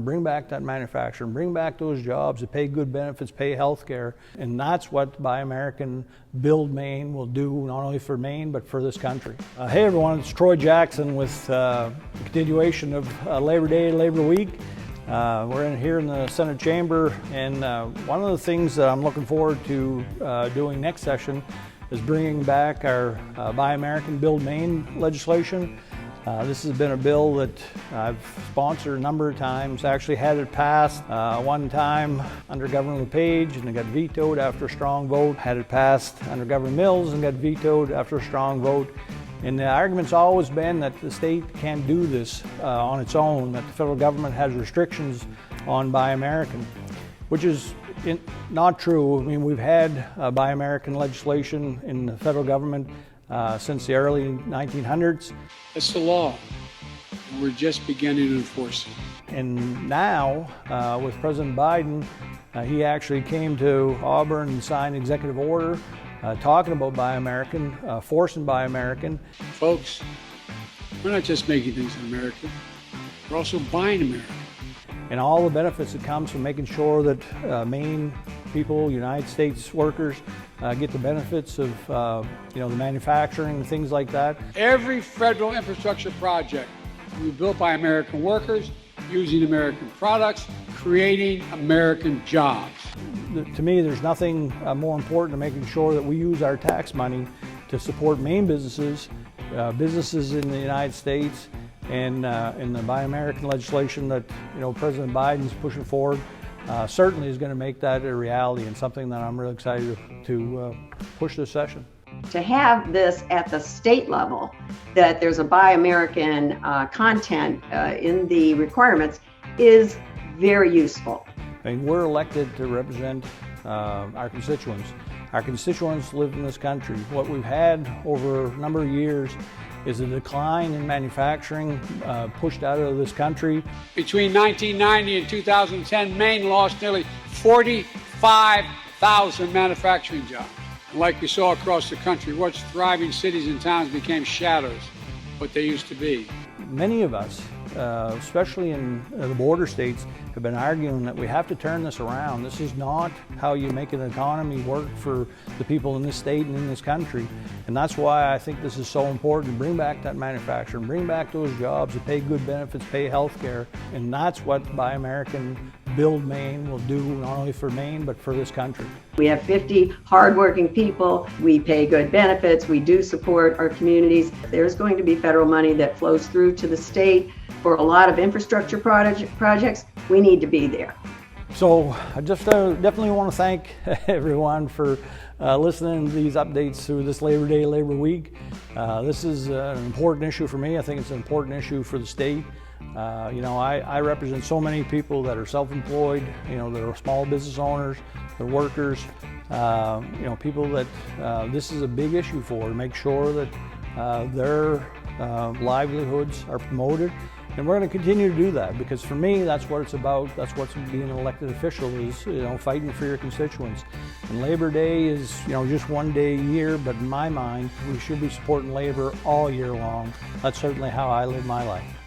Bring back that manufacturing, bring back those jobs that pay good benefits, pay health care, and that's what Buy American, Build Maine will do, not only for Maine, but for this country. Hey everyone, it's Troy Jackson with the continuation of Labor Day, Labor Week. We're here in the Senate chamber, and one of the things that I'm looking forward to doing next session is bringing back our Buy American, Build Maine legislation. This has been a bill that I've sponsored a number of times. Actually had it passed one time under Governor LePage, and it got vetoed after a strong vote. Had it passed under Governor Mills and got vetoed after a strong vote. And the argument's always been that the state can't do this on its own, that the federal government has restrictions on Buy American, which is not true. I mean, we've had Buy American legislation in the federal government since the early 1900s. It's the law, and we're just beginning to enforce it. And now, with President Biden, he actually came to Auburn and signed an executive order talking about Buy American, forcing Buy American. Folks, we're not just making things in America, we're also buying America. And all the benefits that comes from making sure that Maine people, United States workers, get the benefits of the manufacturing and things like that. Every federal infrastructure project will be built by American workers, using American products, creating American jobs. To me, there's nothing more important than making sure that we use our tax money to support Maine businesses, businesses in the United States, and in the Buy American legislation that President Biden's pushing forward. Certainly is going to make that a reality, and something that I'm really excited to push this session. To have this at the state level, that there's a Buy American content in the requirements, is very useful. I mean, we're elected to represent our constituents. Our constituents live in this country. What we've had over a number of years is a decline in manufacturing pushed out of this country. Between 1990 and 2010, Maine lost nearly 45,000 manufacturing jobs. And like we saw across the country, once thriving cities and towns became shadows of what they used to be. Many of us, especially in the border states, have been arguing that we have to turn this around. This is not how you make an economy work for the people in this state and in this country. And that's why I think this is so important to bring back that manufacturing, bring back those jobs that pay good benefits, pay health care. And that's what Buy American, Build Maine will do, not only for Maine, but for this country. We have 50 hardworking people. We pay good benefits. We do support our communities. There's going to be federal money that flows through to the state for a lot of infrastructure projects. We need to be there. So I just definitely want to thank everyone for listening to these updates through this Labor Day, Labor Week. This is an important issue for me. I think it's an important issue for the state. I represent so many people that are self-employed, that are small business owners, they're workers, people that this is a big issue for, to make sure that their livelihoods are promoted. And we're going to continue to do that, because for me, that's what it's about. That's what being an elected official is, fighting for your constituents. And Labor Day is, just one day a year, but in my mind, we should be supporting labor all year long. That's certainly how I live my life.